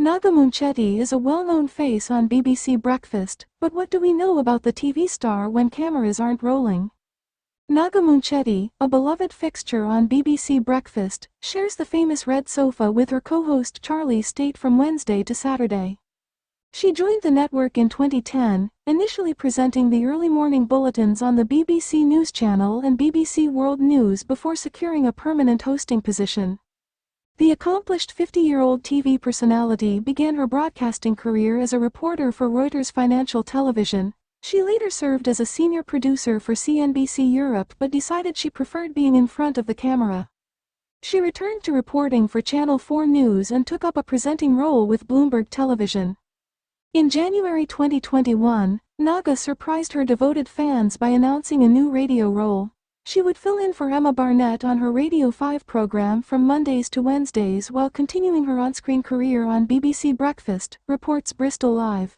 Naga Munchetty is a well-known face on BBC Breakfast, but what do we know about the TV star when cameras aren't rolling? Naga Munchetty, a beloved fixture on BBC Breakfast, shares the famous red sofa with her co-host Charlie State from Wednesday to Saturday. She joined the network in 2010, initially presenting the early morning bulletins on the BBC News Channel and BBC World News before securing a permanent hosting position. The accomplished 50-year-old TV personality began her broadcasting career as a reporter for Reuters Financial Television. She later served as a senior producer for CNBC Europe but decided she preferred being in front of the camera. She returned to reporting for Channel 4 News and took up a presenting role with Bloomberg Television. In January 2021, Naga surprised her devoted fans by announcing a new radio role. She would fill in for Emma Barnett on her Radio 5 program from Mondays to Wednesdays while continuing her on-screen career on BBC Breakfast, reports Bristol Live.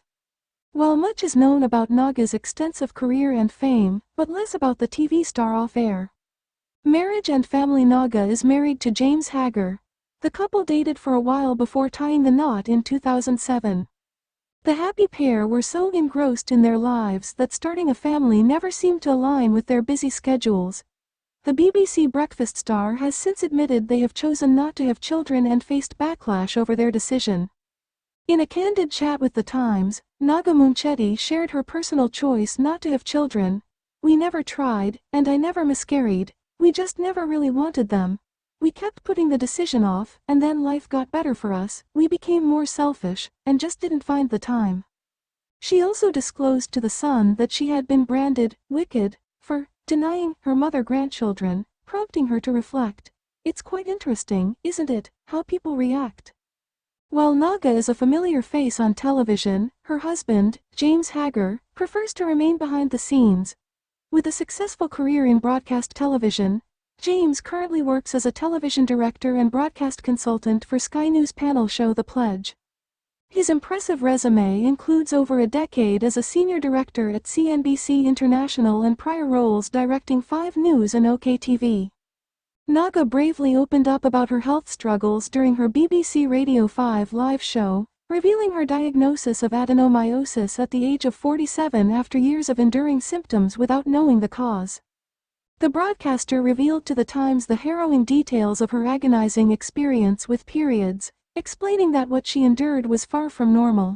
While much is known about Naga's extensive career and fame, but less about the TV star off-air. Marriage and family. Naga is married to James Hager. The couple dated for a while before tying the knot in 2007. The happy pair were so engrossed in their lives that starting a family never seemed to align with their busy schedules. The BBC Breakfast star has since admitted they have chosen not to have children and faced backlash over their decision. In a candid chat with The Times, Naga Munchetty shared her personal choice not to have children. "We never tried, and I never miscarried. We just never really wanted them. We kept putting the decision off, and then life got better for us, we became more selfish, and just didn't find the time." She also disclosed to The Sun that she had been branded "wicked" for denying her mother grandchildren, prompting her to reflect. "It's quite interesting, isn't it, how people react?" While Naga is a familiar face on television, her husband, James Hager, prefers to remain behind the scenes. With a successful career in broadcast television, James currently works as a television director and broadcast consultant for Sky News panel show The Pledge. His impressive resume includes over a decade as a senior director at CNBC International and prior roles directing 5 News and OKTV. Naga bravely opened up about her health struggles during her BBC Radio 5 live show, revealing her diagnosis of adenomyosis at the age of 47 after years of enduring symptoms without knowing the cause. The broadcaster revealed to The Times the harrowing details of her agonizing experience with periods, explaining that what she endured was far from normal.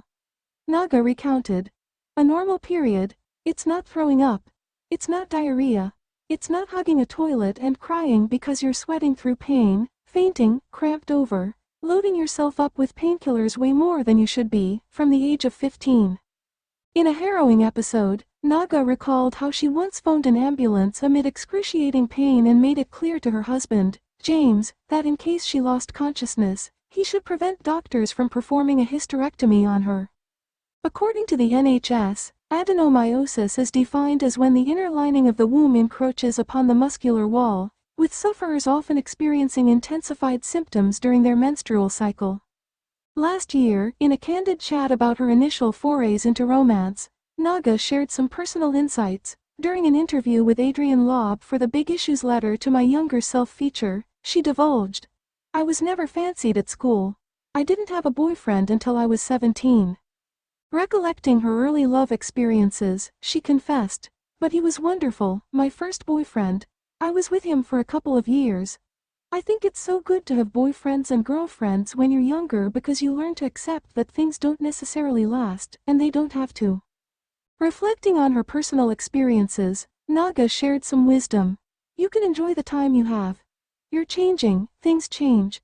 Naga recounted, "A normal period, it's not throwing up, it's not diarrhea, it's not hugging a toilet and crying because you're sweating through pain, fainting, cramped over, loading yourself up with painkillers way more than you should be, from the age of 15. In a harrowing episode, Naga recalled how she once phoned an ambulance amid excruciating pain and made it clear to her husband, James, that in case she lost consciousness, he should prevent doctors from performing a hysterectomy on her. According to the NHS, adenomyosis is defined as when the inner lining of the womb encroaches upon the muscular wall, with sufferers often experiencing intensified symptoms during their menstrual cycle. Last year, in a candid chat about her initial forays into romance, Naga shared some personal insights. During an interview with Adrian Loeb for the Big Issues Letter to My Younger Self feature, she divulged, "I was never fancied at school. I didn't have a boyfriend until I was 17. Recollecting her early love experiences, she confessed, "But he was wonderful, my first boyfriend. I was with him for a couple of years. I think it's so good to have boyfriends and girlfriends when you're younger because you learn to accept that things don't necessarily last, and they don't have to." Reflecting on her personal experiences, Naga shared some wisdom. "You can enjoy the time you have. You're changing, things change.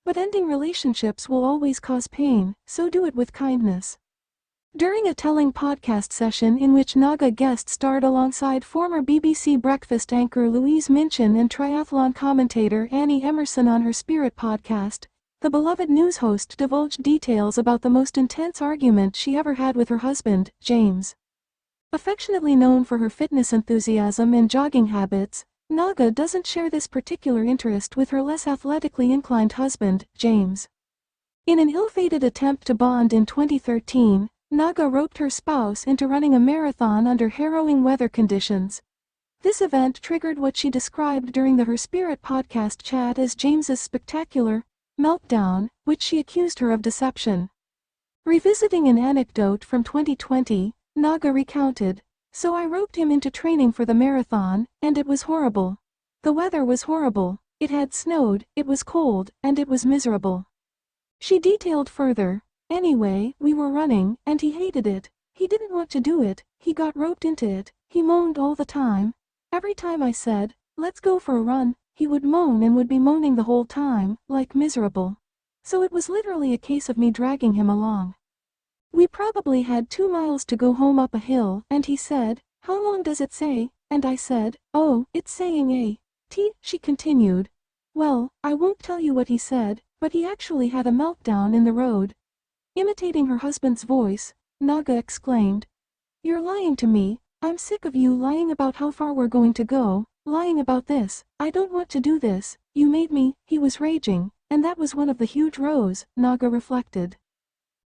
But ending relationships will always cause pain, so do it with kindness." During a telling podcast session in which Naga guest starred alongside former BBC Breakfast anchor Louise Minchin and triathlon commentator Annie Emerson on her Spirit podcast, the beloved news host divulged details about the most intense argument she ever had with her husband, James. Affectionately known for her fitness enthusiasm and jogging habits, Naga doesn't share this particular interest with her less athletically inclined husband, James. In an ill-fated attempt to bond in 2013, Naga roped her spouse into running a marathon under harrowing weather conditions. This event triggered what she described during the Her Spirit podcast chat as James's spectacular meltdown, which she accused her of deception. Revisiting an anecdote from 2020, Naga recounted. So I roped him into training for the marathon, and it was horrible. The weather was horrible, it had snowed, it was cold, and it was miserable. She detailed further. Anyway, we were running, and he hated it. He didn't want to do it, he got roped into it, he moaned all the time. Every time I said, let's go for a run, he would moan and would be moaning the whole time, like miserable. So it was literally a case of me dragging him along. We probably had 2 miles to go home up a hill, and he said, how long does it say? And I said, oh, it's saying A.T. She continued. Well, I won't tell you what he said, but he actually had a meltdown in the road. Imitating her husband's voice, Naga exclaimed. You're lying to me, I'm sick of you lying about how far we're going to go, lying about this, I don't want to do this, you made me, he was raging, and that was one of the huge rows, Naga reflected.